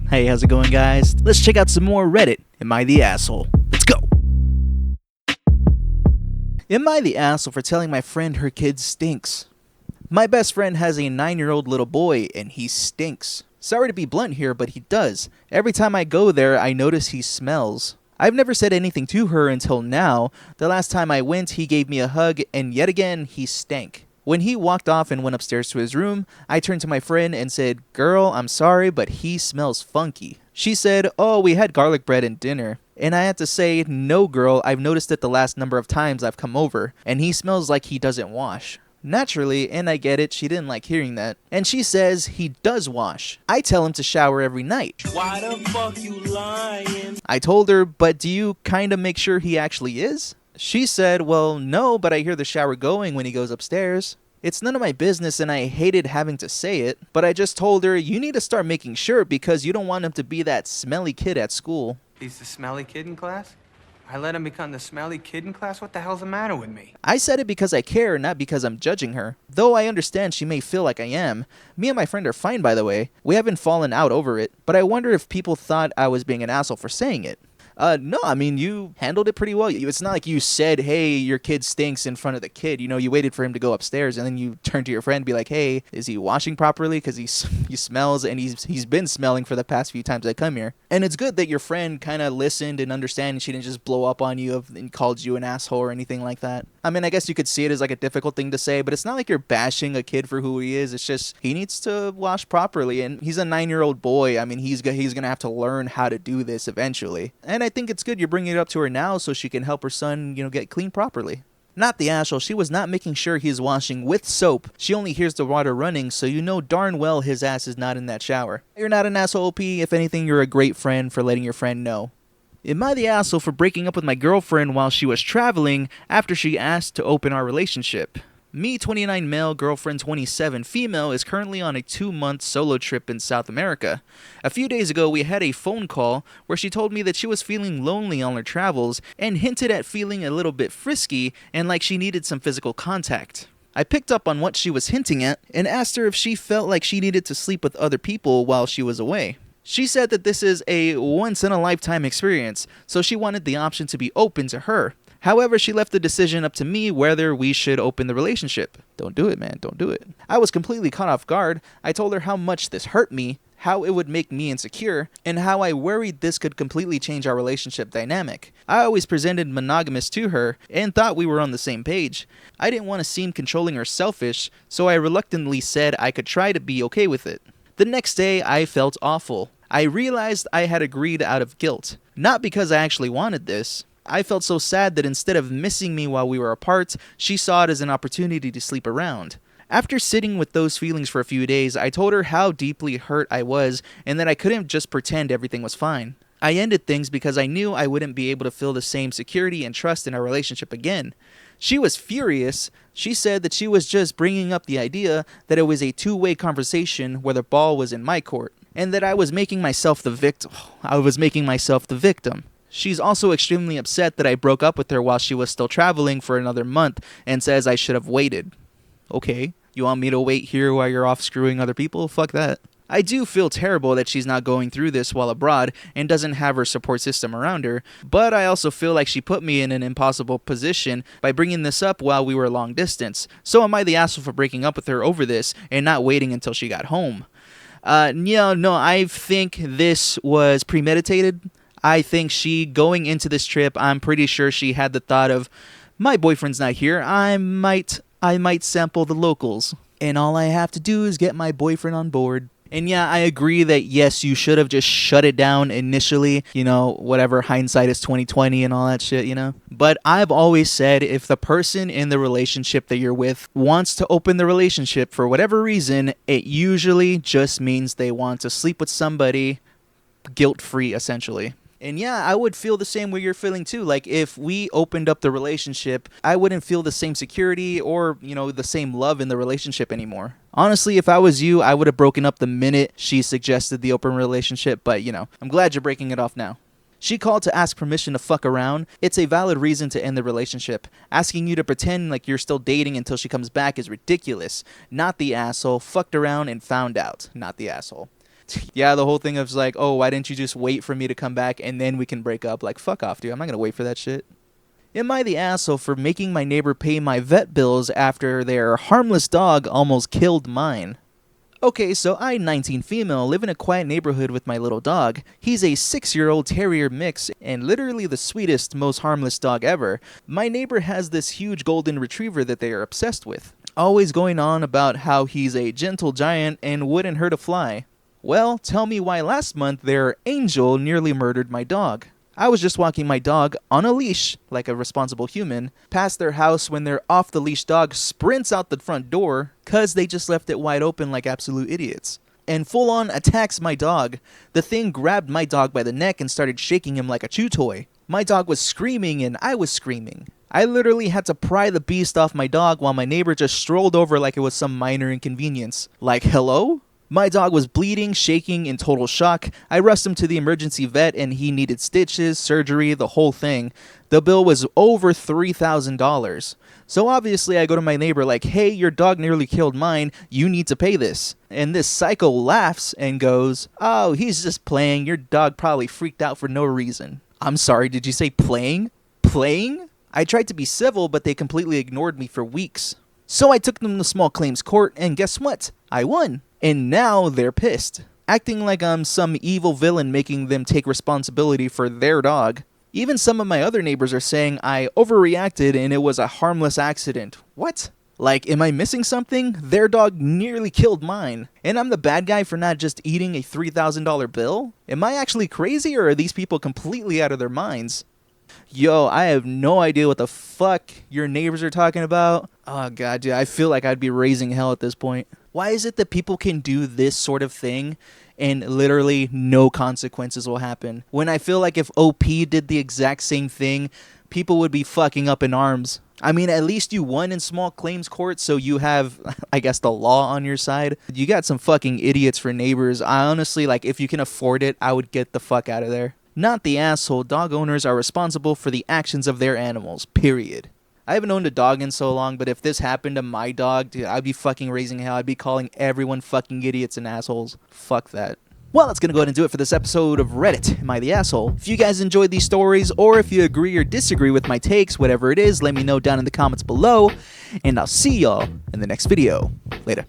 Hey, how's it going, guys? Let's check out some more Reddit. Am I the asshole? Let's go! Am I the asshole for telling my friend her kid stinks? My best friend has a 9-year-old little boy, and he stinks. Sorry to be blunt here, but he does. Every time I go there, I notice he smells. I've never said anything to her until now. The last time I went, he gave me a hug, and yet again, he stank. When he walked off and went upstairs to his room, I turned to my friend and said, "Girl, I'm sorry, but he smells funky." She said, "Oh, we had garlic bread and dinner." And I had to say, "No, girl, I've noticed it the last number of times I've come over, and he smells like he doesn't wash." Naturally, and I get it, she didn't like hearing that. And she says he does wash. I tell him to shower every night. Why the fuck you lying? I told her, "But do you kinda make sure he actually is?" She said, "Well, no, but I hear the shower going when he goes upstairs." It's none of my business and I hated having to say it, but I just told her, "You need to start making sure because you don't want him to be that smelly kid at school." He's the smelly kid in class? I let him become the smelly kid in class? What the hell's the matter with me? I said it because I care, not because I'm judging her. Though I understand she may feel like I am. Me and my friend are fine, by the way. We haven't fallen out over it, but I wonder if people thought I was being an asshole for saying it. No, I mean, you handled it pretty well. It's not like you said, "Hey, your kid stinks," in front of the kid. You know, you waited for him to go upstairs, and then you turned to your friend and be like, "Hey, is he washing properly? Because he smells, and he's been smelling for the past few times I come here." And it's good that your friend kind of listened and understand, and she didn't just blow up on you and called you an asshole or anything like that. I mean, I guess you could see it as like a difficult thing to say, but it's not like you're bashing a kid for who he is. It's just he needs to wash properly, and he's a 9-year-old boy. I mean, he's gonna have to learn how to do this eventually. And I think it's good you're bringing it up to her now so she can help her son, get clean properly. Not the asshole. She was not making sure he's washing with soap. She only hears the water running, so you know darn well his ass is not in that shower. You're not an asshole, OP. If anything, you're a great friend for letting your friend know. Am I the asshole for breaking up with my girlfriend while she was traveling after she asked to open our relationship? Me, 29 male, girlfriend 27 female, is currently on a 2-month solo trip in South America. A few days ago, we had a phone call where she told me that she was feeling lonely on her travels and hinted at feeling a little bit frisky and like she needed some physical contact. I picked up on what she was hinting at and asked her if she felt like she needed to sleep with other people while she was away. She said that this is a once-in-a-lifetime experience, so she wanted the option to be open to her. However, she left the decision up to me whether we should open the relationship. Don't do it, man. Don't do it. I was completely caught off guard. I told her how much this hurt me, how it would make me insecure, and how I worried this could completely change our relationship dynamic. I always presented monogamous to her and thought we were on the same page. I didn't want to seem controlling or selfish, so I reluctantly said I could try to be okay with it. The next day, I felt awful. I realized I had agreed out of guilt, not because I actually wanted this. I felt so sad that instead of missing me while we were apart, she saw it as an opportunity to sleep around. After sitting with those feelings for a few days, I told her how deeply hurt I was and that I couldn't just pretend everything was fine. I ended things because I knew I wouldn't be able to feel the same security and trust in our relationship again. She was furious. She said that she was just bringing up the idea that it was a two-way conversation where the ball was in my court, and that I was making myself the victim. She's also extremely upset that I broke up with her while she was still traveling for another month and says I should have waited. Okay, you want me to wait here while you're off screwing other people? Fuck that. I do feel terrible that she's not going through this while abroad and doesn't have her support system around her, but I also feel like she put me in an impossible position by bringing this up while we were long distance. So am I the asshole for breaking up with her over this and not waiting until she got home? No, I think this was premeditated. I think she, going into this trip, I'm pretty sure she had the thought of, my boyfriend's not here, I might sample the locals, and all I have to do is get my boyfriend on board. And yeah, I agree that yes, you should have just shut it down initially, whatever, hindsight is 20/20 and all that shit, But I've always said if the person in the relationship that you're with wants to open the relationship for whatever reason, it usually just means they want to sleep with somebody guilt-free, essentially. And yeah, I would feel the same way you're feeling too. Like if we opened up the relationship, I wouldn't feel the same security or, the same love in the relationship anymore. Honestly, if I was you, I would have broken up the minute she suggested the open relationship, but I'm glad you're breaking it off now. She called to ask permission to fuck around. It's a valid reason to end the relationship. Asking you to pretend like you're still dating until she comes back is ridiculous. Not the asshole. Fucked around and found out. Not the asshole. Yeah, the whole thing of like, oh, why didn't you just wait for me to come back and then we can break up? Like, fuck off, dude. I'm not gonna wait for that shit. Am I the asshole for making my neighbor pay my vet bills after their harmless dog almost killed mine? Okay, so I, 19 female, live in a quiet neighborhood with my little dog. He's a 6-year-old terrier mix and literally the sweetest, most harmless dog ever. My neighbor has this huge golden retriever that they are obsessed with, always going on about how he's a gentle giant and wouldn't hurt a fly. Well, tell me why last month their angel nearly murdered my dog. I was just walking my dog on a leash, like a responsible human, past their house when their off-the-leash dog sprints out the front door cause they just left it wide open like absolute idiots. And full-on attacks my dog. The thing grabbed my dog by the neck and started shaking him like a chew toy. My dog was screaming and I was screaming. I literally had to pry the beast off my dog while my neighbor just strolled over like it was some minor inconvenience. Like, hello? My dog was bleeding, shaking, in total shock. I rushed him to the emergency vet and he needed stitches, surgery, the whole thing. The bill was over $3,000. So obviously I go to my neighbor like, hey, your dog nearly killed mine. You need to pay this. And this psycho laughs and goes, oh, he's just playing. Your dog probably freaked out for no reason. I'm sorry, did you say playing? Playing? I tried to be civil, but they completely ignored me for weeks. So I took them to small claims court and guess what? I won. And now they're pissed, acting like I'm some evil villain making them take responsibility for their dog. Even some of my other neighbors are saying I overreacted and it was a harmless accident. What? Like, am I missing something? Their dog nearly killed mine. And I'm the bad guy for not just eating a $3,000 bill? Am I actually crazy or are these people completely out of their minds? Yo, I have no idea what the fuck your neighbors are talking about. Oh god, dude, I feel like I'd be raising hell at this point. Why is it that people can do this sort of thing and literally no consequences will happen? When I feel like if OP did the exact same thing, people would be fucking up in arms. I mean, at least you won in small claims court, so you have, I guess, the law on your side. You got some fucking idiots for neighbors. I honestly, like, if you can afford it, I would get the fuck out of there. Not the asshole. Dog owners are responsible for the actions of their animals, period. I haven't owned a dog in so long, but if this happened to my dog, dude, I'd be fucking raising hell. I'd be calling everyone fucking idiots and assholes. Fuck that. Well, that's going to go ahead and do it for this episode of Reddit. Am I the asshole? If you guys enjoyed these stories, or if you agree or disagree with my takes, whatever it is, let me know down in the comments below. And I'll see y'all in the next video. Later.